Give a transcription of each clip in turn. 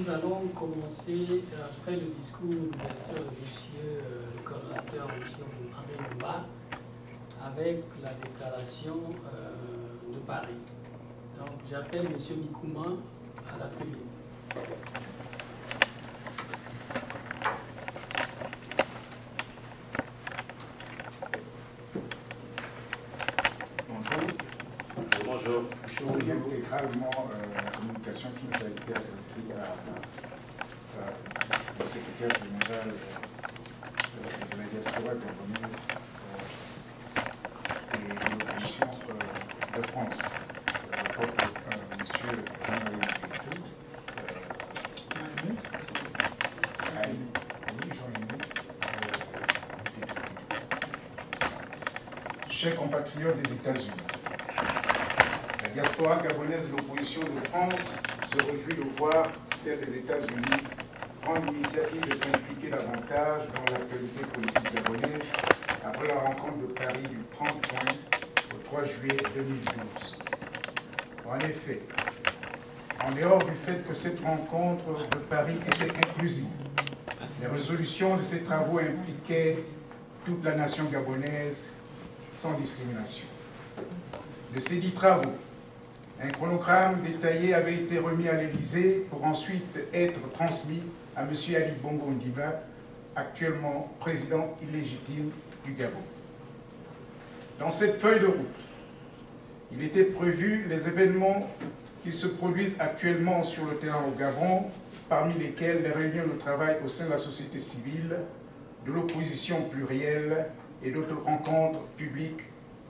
nous allons commencer, après le discours d'ouverture de monsieur le coordonnateur, M. André Mba, avec la déclaration de Paris. Donc j'appelle M. Mikouma à la tribune. Bonjour. Je reviens intégralement la communication qui nous a été adressée au secrétaire général de la diaspora gabonaise et de l'opposition de France, monsieur Jean-Marie chers compatriotes des États-Unis. La diaspora gabonaise de l'opposition de France se réjouit de voir celle des États-Unis prendre l'initiative de s'impliquer davantage dans l'actualité politique gabonaise après la rencontre de Paris du 30 juin au 3 juillet 2012. En effet, en dehors du fait que cette rencontre de Paris était inclusive, les résolutions de ces travaux impliquaient toute la nation gabonaise sans discrimination. De ces 10 travaux, un chronogramme détaillé avait été remis à l'Élysée pour ensuite être transmis à M. Ali Bongo Ondimba, actuellement président illégitime du Gabon. Dans cette feuille de route, il était prévu les événements qui se produisent actuellement sur le terrain au Gabon, parmi lesquels les réunions de travail au sein de la société civile, de l'opposition plurielle et d'autres rencontres publiques,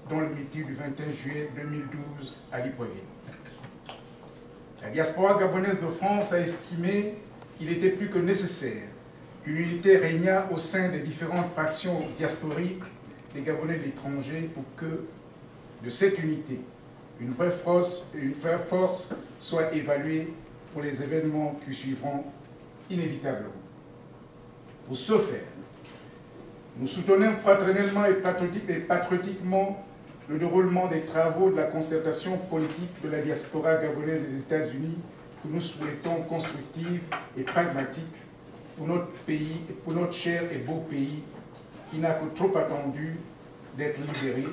dont le meeting du 21 juillet 2012 à Libreville. La diaspora gabonaise de France a estimé qu'il était plus que nécessaire qu'une unité régnât au sein des différentes fractions diasporiques des Gabonais de l'étranger pour que, de cette unité, une vraie force soit évaluée pour les événements qui suivront inévitablement. Pour ce faire, nous soutenons fraternellement et patriotiquement le déroulement des travaux de la concertation politique de la diaspora gabonaise des États-Unis que nous souhaitons constructive et pragmatique pour notre pays, et pour notre cher et beau pays qui n'a que trop attendu d'être libéré.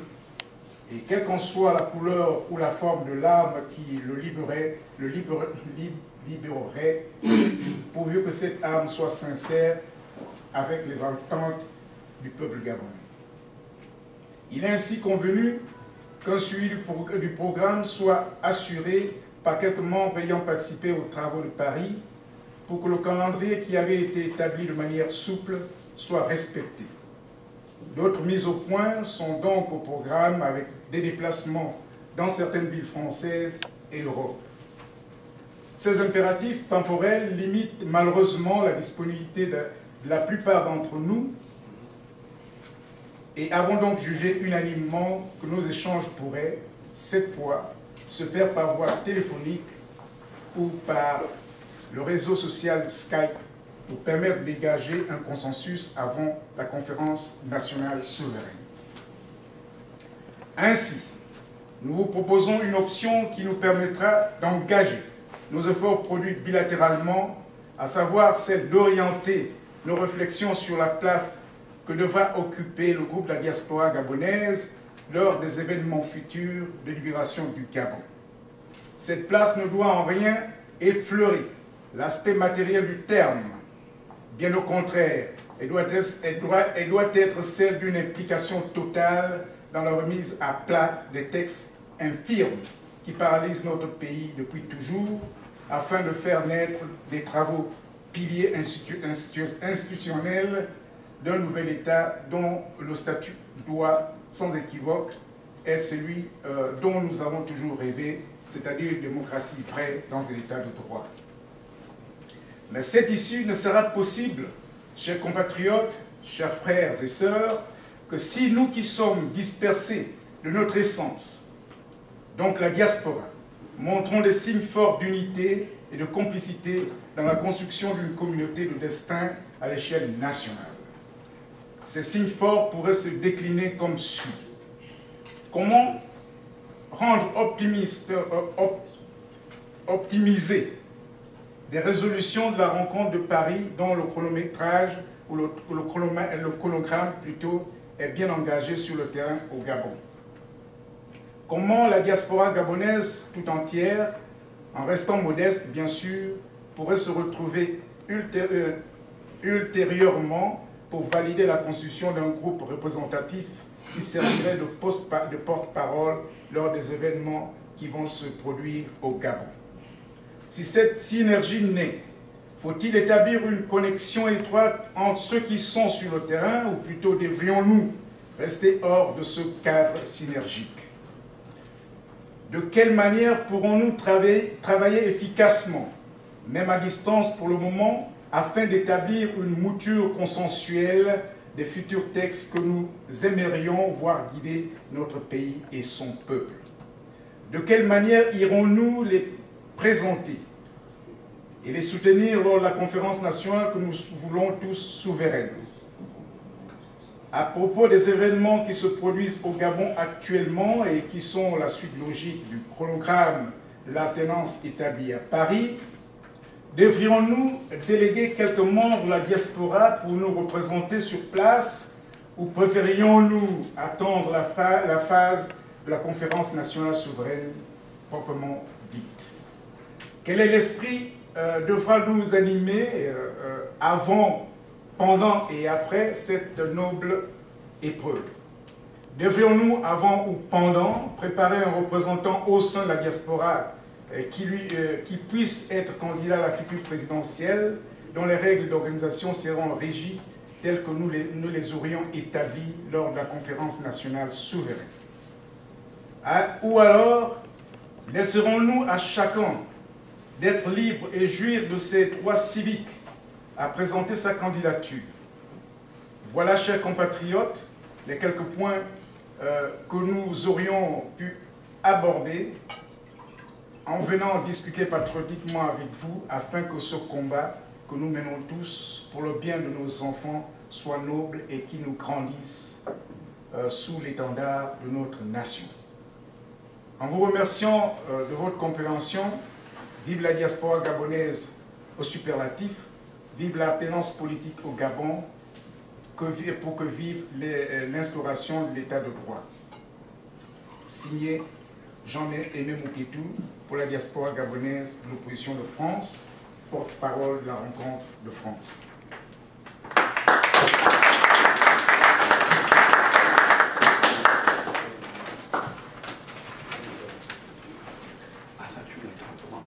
Et quelle qu'en soit la couleur ou la forme de l'arme qui le libérerait, pourvu que cette arme soit sincère avec les attentes du peuple gabonais. Il est ainsi convenu qu'un suivi du programme soit assuré par quelques membres ayant participé aux travaux de Paris pour que le calendrier qui avait été établi de manière souple soit respecté. D'autres mises au point sont donc au programme avec des déplacements dans certaines villes françaises et l'Europe. Ces impératifs temporels limitent malheureusement la disponibilité de la plupart d'entre nous et avons donc jugé unanimement que nos échanges pourraient, cette fois, se faire par voie téléphonique ou par le réseau social Skype pour permettre de dégager un consensus avant la conférence nationale souveraine. Ainsi, nous vous proposons une option qui nous permettra d'engager nos efforts produits bilatéralement, à savoir celle d'orienter nos réflexions sur la place que devra occuper le groupe de la diaspora gabonaise lors des événements futurs de libération du Gabon. Cette place ne doit en rien effleurer l'aspect matériel du terme. Bien au contraire, elle doit être celle d'une implication totale dans la remise à plat des textes infirmes qui paralysent notre pays depuis toujours, afin de faire naître des travaux piliers institutionnels d'un nouvel État dont le statut doit, sans équivoque, être celui dont nous avons toujours rêvé, c'est-à-dire une démocratie vraie dans un État de droit. Mais cette issue ne sera possible, chers compatriotes, chers frères et sœurs, que si nous qui sommes dispersés de notre essence, donc la diaspora, montrons des signes forts d'unité et de complicité dans la construction d'une communauté de destin à l'échelle nationale. Ces signes forts pourraient se décliner comme suit. Comment rendre optimiser des résolutions de la rencontre de Paris dont le chronométrage, ou le chronogramme plutôt, est bien engagé sur le terrain au Gabon. Comment la diaspora gabonaise tout entière, en restant modeste bien sûr, pourrait se retrouver ultérieurement pour valider la constitution d'un groupe représentatif qui servirait de porte-parole lors des événements qui vont se produire au Gabon. Si cette synergie naît, faut-il établir une connexion étroite entre ceux qui sont sur le terrain, ou plutôt devrions-nous rester hors de ce cadre synergique? De quelle manière pourrons-nous travailler efficacement, même à distance pour le moment, afin d'établir une mouture consensuelle des futurs textes que nous aimerions voir guider notre pays et son peuple? De quelle manière irons-nous les présenter et les soutenir lors de la conférence nationale que nous voulons tous souveraine? À propos des événements qui se produisent au Gabon actuellement et qui sont la suite logique du chronogramme de l'alternance établie à Paris, devrions-nous déléguer quelques membres de la diaspora pour nous représenter sur place, ou préférions-nous attendre la phase de la conférence nationale souveraine proprement dite? Quel est l'esprit devra nous animer avant, pendant et après cette noble épreuve? Devrions-nous, avant ou pendant, préparer un représentant au sein de la diaspora qui puisse être candidat à la future présidentielle, dont les règles d'organisation seront régies telles que nous les aurions établies lors de la conférence nationale souveraine? Ou alors, laisserons-nous à chacun d'être libre et jouir de ses droits civiques à présenter sa candidature? Voilà, chers compatriotes, les quelques points que nous aurions pu aborder en venant discuter patriotiquement avec vous, afin que ce combat que nous menons tous pour le bien de nos enfants soit noble et qu'il nous grandisse sous l'étendard de notre nation. En vous remerciant de votre compréhension, vive la diaspora gabonaise au superlatif, vive l'alternance politique au Gabon, pour que vive l'instauration de l'état de droit. Signé Jean-Aimé Moukétou pour la diaspora gabonaise de l'opposition de France, porte-parole de la rencontre de France.